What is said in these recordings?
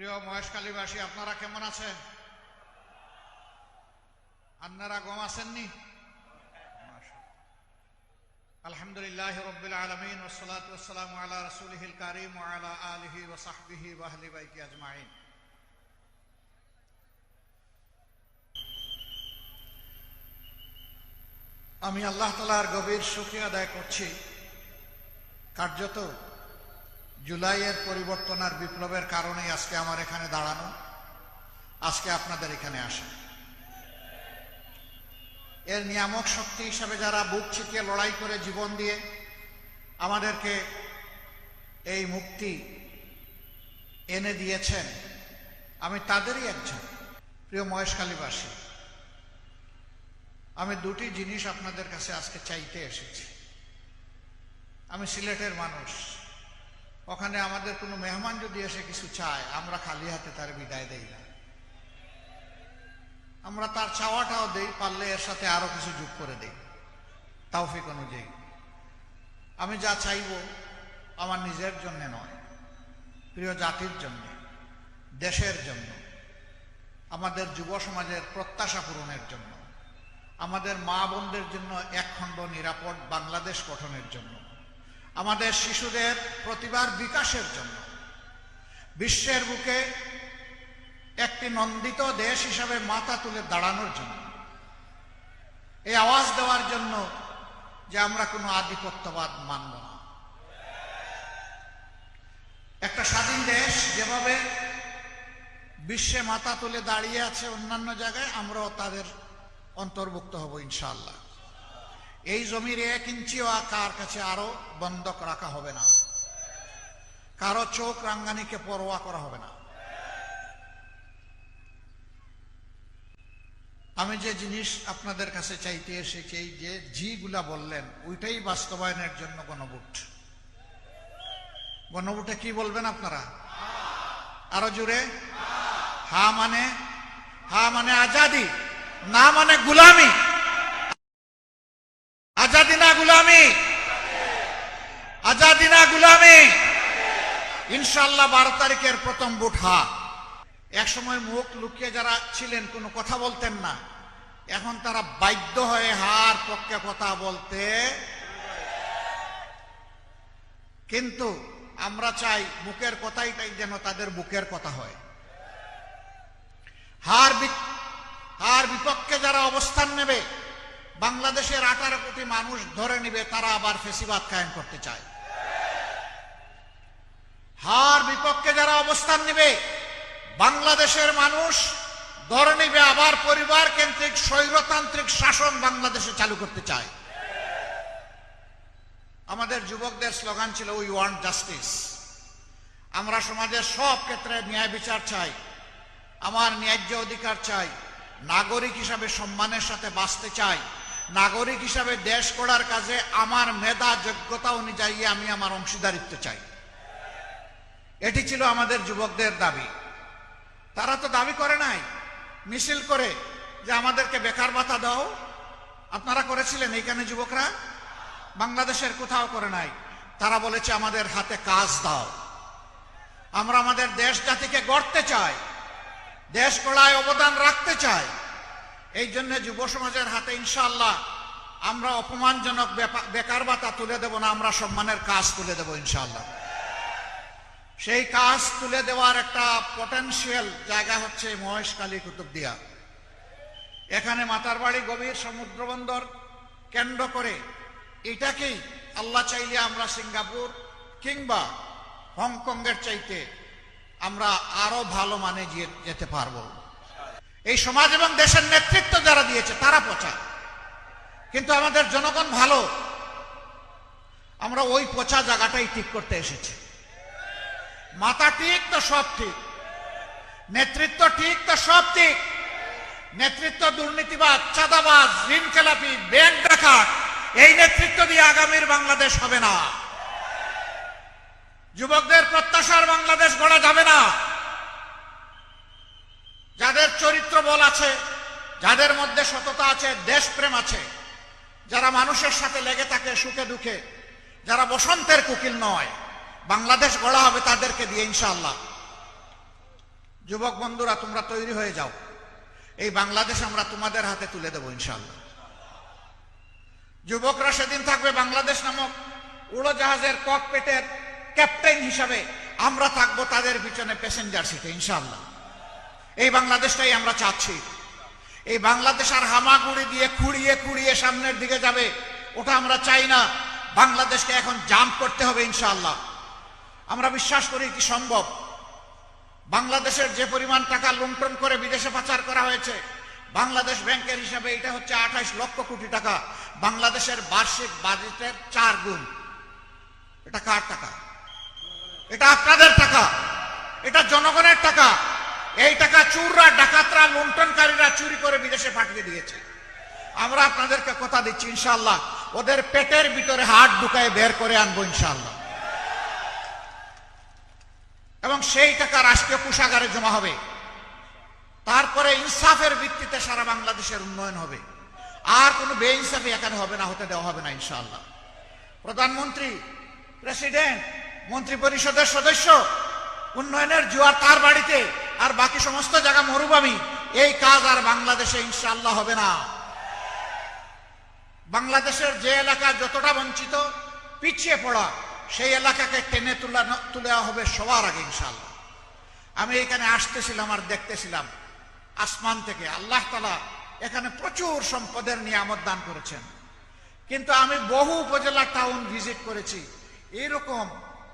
প্রিয় মহেশখালীবাসী, আপনারা কেমন আছেন? আপনারা গম আছেননি? আলহামদুলিল্লাহ রাব্বিল আলামিন ওয়াসসালাতু ওয়াসসালামু আলা রাসূলিহিল কারীম ওয়া আলা আলিহি ওয়া সাহবিহি ওয়া আহলি বাইতি আজমাইন। আমি আল্লাহ তাআলার গভীর শুকরিয়া আদায় করছি। কার্যত জুলাইয়ের পরিবর্তন আর বিপ্লবের কারণেই আজকে আমার এখানে দাঁড়ানো, আজকে আপনাদের এখানে আসা। এর নিয়ামক শক্তি হিসাবে যারা বুক চিতিয়ে লড়াই করে জীবন দিয়ে আমাদেরকে এই মুক্তি এনে দিয়েছেন, আমি তাদেরই একজন। প্রিয় মহেশখালীবাসী, আমি দুটি জিনিস আপনাদের কাছে আজকে চাইতে এসেছি। আমি সিলেটের মানুষ, ওখানে আমাদের কোনো মেহমান যদি এসে কিছু চায়, আমরা খালি হাতে তার বিদায় দেই না। আমরা তার চাওয়াটাও দেই, পারলে এর সাথে আরো কিছু যোগ করে দেই তৌফিক অনুযায়ী। আমি যা চাইব আমার নিজের জন্য নয়, প্রিয় জাতির জন্য, দেশের জন্য, আমাদের যুব সমাজের প্রত্যাশা পূরণের জন্য, আমাদের মা বোনদের জন্য একখণ্ড নিরাপদ বাংলাদেশ গঠনের জন্য, আমাদের শিশুদের প্রতিভার বিকাশের জন্য, বিশ্বের বুকে একটি নন্দিত দেশ হিসাবে মাথা তুলে দাঁড়ানোর জন্য, এই আওয়াজ দেওয়ার জন্য যে আমরা কোনো আধিপত্যবাদ মানব না। একটা স্বাধীন দেশ যেভাবে বিশ্বে মাথা তুলে দাঁড়িয়ে আছে অন্যান্য জায়গায়, আমরাও তাদের অন্তর্ভুক্ত হব ইনশাআল্লাহ। এই জমির 1 ইঞ্চিও কার কাছে আরো বন্ধক রাখা হবে না, কারো চোখ রাঙ্গানিকে পরোয়া করা হবে না। আমি যে জিনিস আপনাদের কাছে চাইতে এসেছি, এই যে জিগুলা বললেন, ওইটাই বাস্তবায়নের জন্য গণভোট। গণভোটে কি বলবেন আপনারা? আরো জোরে। হা মানে আজাদি, না মানে গুলামি। আজাদি না গুলামি, আজাদি না গুলামি। ইনশাআল্লাহ 12 তারিখের প্রথম ভোট হা। এক সময় মুখ লুকিয়ে যারা ছিলেন, কোনো কথা বলতেন না, এখন তারা বাধ্য হয়ে হার পক্ষে কথা বলতে। কিন্তু আমরা চাই মুখের কথাই যেন তাদের বুকের কথা হয়। হার বিপক্ষে যারা অবস্থান নেবে, বাংলাদেশের 18 কোটি মানুষ ধরে নিবে তারা আবার ফেসিবাদ কায়েম করতে চায়। হার বিপক্ষে যারা অবস্থান নেবে, বাংলাদেশের মানুষ ধরে নিবে আবার পরিবার কেন্দ্রিক স্বৈরতান্ত্রিক শাসন বাংলাদেশে চালু করতে চায়। আমাদের যুবকদের স্লোগান ছিল উই ওয়ান্ট জাস্টিস। আমরা সমাজের সব ক্ষেত্রে ন্যায় বিচার চাই, আমার ন্যায্য অধিকার চাই, নাগরিক হিসাবে সম্মানের সাথে বাঁচতে চাই, নাগরিক হিসাবে দেশ গড়ার কাজে আমার মেধা যোগ্যতা অনুযায়ী আমি আমার অংশীদারিত্ব চাই। এটি ছিল আমাদের যুবকদের দাবি। তারা তো দাবি করে নাই মিছিল করে যে আমাদেরকে বেকার ভাতা দাও। আপনারা করেছিলেন এইখানে যুবকরা? বাংলাদেশের কোথাও করে নাই। তারা বলেছে আমাদের হাতে কাজ দাও। আমরা আমাদের দেশ জাতিকে গড়তে চাই, দেশ গড়ায় অবদান রাখতে চাই। এই জন্য যুব সমাজের হাতে ইনশাআল্লাহ আমরা অপমানজনক বেকার ভাতা তুলে দেব না, আমরা সম্মানের কাজ তুলে দেব ইনশাআল্লাহ। সেই কাজ তুলে দেওয়ার একটা পটেনশিয়াল জায়গা হচ্ছে মহেশখালী কুতুবদিয়া। এখানে মাতারবাড়ি গভীর সমুদ্র বন্দর কেন্দ্র করে এটাকেই আল্লাহ চাইলে আমরা সিঙ্গাপুর কিংবা হংকংয়ের চাইতে আমরা আরো ভালো মানে যেতে পারবো। এই সমাজ এবং দেশের নেতৃত্ব যারা দিয়েছে তারা পচা, কিন্তু আমাদের জনগণ ভালো। আমরা ওই পচা জায়গাটাই ঠিক করতে এসেছি। মাথা ঠিক তো সব ঠিক, নেতৃত্ব ঠিক তো সব ঠিক। নেতৃত্ব দুর্নীতিবাজ, চাঁদাবাজ, ঋণ খেলাপি, ব্যাংক ডাকাত, এই নেতৃত্ব দিয়ে আগামীর বাংলাদেশ হবে না। যুবকদের প্রত্যাশার বাংলাদেশ গড়া যাবে না। যাদের চরিত্র বল আছে, যাদের মধ্যে সততা আছে, দেশপ্রেম আছে, যারা মানুষের সাথে লেগে থাকে সুখে দুঃখে, যারা বসন্তের কোকিল নয়, বাংলাদেশ গড়া হবে তাদেরকে দিয়ে ইনশাআল্লাহ। যুবক বন্ধুরা, তোমরা তৈরি হয়ে যাও, এই বাংলাদেশ আমরা তোমাদের হাতে তুলে দেব ইনশাআল্লাহ। যুবকরা সেদিন থাকবে বাংলাদেশ নামক উড়োজাহাজের ককপিটের ক্যাপ্টেন হিসাবে, আমরা থাকবো তাদের পিছনে প্যাসেঞ্জার সিটে ইনশাআল্লাহ। এই বাংলাদেশটাই আমরা চাচ্ছি। এই বাংলাদেশ আর হামাগুড়ি দিয়ে খুঁড়িয়ে খুঁড়িয়ে সামনের দিকে যাবে, ওটা আমরা চাই না। বাংলাদেশকে এখন জাম্প করতে হবে ইনশাআল্লাহ। আমরা বিশ্বাস করি কি সম্ভব। বাংলাদেশের যে পরিমাণ টাকা লুণ্ঠন করে বিদেশে পাচার করা হয়েছে, বাংলাদেশ ব্যাংকের হিসাবে এটা হচ্ছে 28 লক্ষ কোটি টাকা, বাংলাদেশের বার্ষিক বাজেটের 4 গুণ। এটা কার টাকা? এটা আপনাদের টাকা, এটা জনগণের টাকা। এই টাকা চোররা, ডাকাতরা, লুণ্ঠনকারীরা চুরি করে বিদেশে পাঠিয়ে দিয়েছে। আমরা আপনাদেরকে কথা দিচ্ছি ইনশাআল্লাহ ওদের পেটের ভিতরে হাত ঢুকায় বের করে আনবো ইনশাআল্লাহ, এবং সেই টাকা রাষ্ট্রীয় কোষাগারে জমা হবে। তারপরে ইনসাফের ভিত্তিতে সারা বাংলাদেশের উন্নয়ন হবে। আর কোনো বেইনসাফি এখানে হবে না, হতে দেওয়া হবে না ইনশাআল্লাহ। প্রধানমন্ত্রী, প্রেসিডেন্ট, মন্ত্রী পরিষদের সদস্য, উন্নয়নের জোয়ার তার বাড়িতে, আর বাকি সমস্ত জায়গা মরুভূমি। এই কাজ আর বাংলাদেশে ইনশাআল্লাহ হবে না। বাংলাদেশের যে এলাকা যতটা বঞ্চিত, পিছিয়ে পড়া, সেই এলাকাকে টেনে তুলে হবে সবার আগে ইনশাআল্লাহ। আমি এখানে আসতেছিলাম আর দেখতেছিলাম আসমান থেকে আল্লাহ তাআলা এখানে প্রচুর সম্পদের নিয়ামত দান করেছেন, কিন্তু আমি বহু উপজেলা টাউন ভিজিট করেছি, এরকম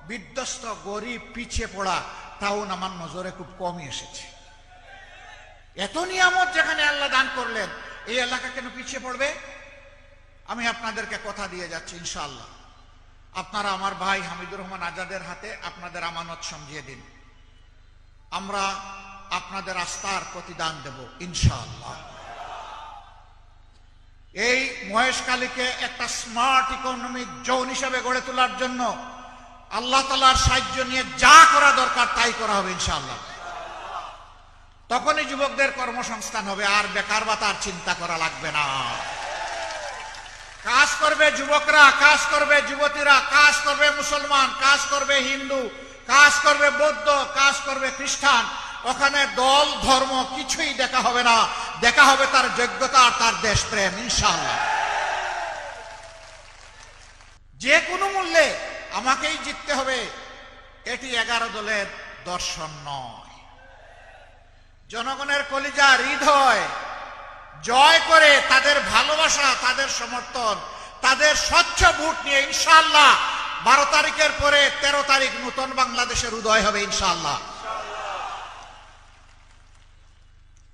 বিধ্বস্ত, গরিব, পিছিয়ে পড়া টাউন আমার নজরে খুব কমই এসেছে। এত নিয়ামত যেখানে আল্লাহ দান করলেন, এই এলাকা কেন পিছিয়ে পড়বে? আমি আপনাদেরকে কথা দিয়ে যাচ্ছি ইনশাআল্লাহ, আপনারা আমার ভাই হামিদুর রহমান আজাদের হাতে আপনাদের আমানত সমঝিয়ে দিন। আমরা আপনাদের আস্থার প্রতিদান দেব ইনশাআল্লাহ। এই মহেশখালীকে একটা স্মার্ট ইকোনমিক জোন হিসেবে গড়ে তোলার জন্য আল্লাহ তাআলার সাহায্য নিয়ে যা করা দরকার তাই করা হবে ইনশাআল্লাহ। তখনই যুবকদের কর্মসংস্থান হবে, আর বেকার ভাতার চিন্তা করা লাগবে না। কাজ করবে যুবকরা, কাজ করবে যুবতীরা, কাজ করবে মুসলমান, কাজ করবে হিন্দু, কাজ করবে বৌদ্ধ, কাজ করবে খ্রিস্টান। ওখানে দল ধর্ম কিছুই দেখা হবে না, দেখা হবে তার যোগ্যতা আর তার দেশপ্রেম ইনশাআল্লাহ। যে কোনো মূল্যে আমাকেই জিততে হবে, এটি 11 দলের দর্শন নয়। জনগণের কলিজা, হৃদয় জয় করে তাদের ভালোবাসা, তাদের সমর্থন, তাদের স্বচ্ছ ভোট নিয়ে ইনশাআল্লাহ 12 তারিখের পরে 13 তারিখ নতুন বাংলাদেশের উদয় হবে ইনশাআল্লাহ।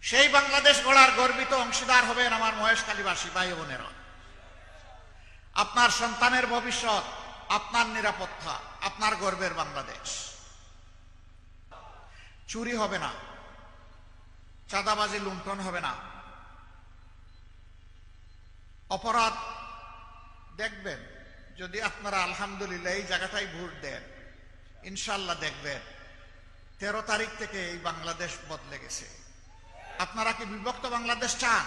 সেই বাংলাদেশ গড়ার গর্বিত অংশীদার হবেন আমার মহেশখালীবাসী ভাই বোনেরা। আপনার সন্তানের ভবিষ্যৎ, আপনার নিরাপত্তা, আপনার গর্বের বাংলাদেশ। চুরি হবে না, চাঁদাবাজি লুণ্ঠন হবে না। অপরাধ দেখবেন, যদি আপনারা আলহামদুলিল্লাহ এই জায়গাটাই ভোট দেন, ইনশাআল্লাহ দেখবেন 13 তারিখ থেকে এই বাংলাদেশ বদলে গেছে। আপনারা কি বিভক্ত বাংলাদেশ চান?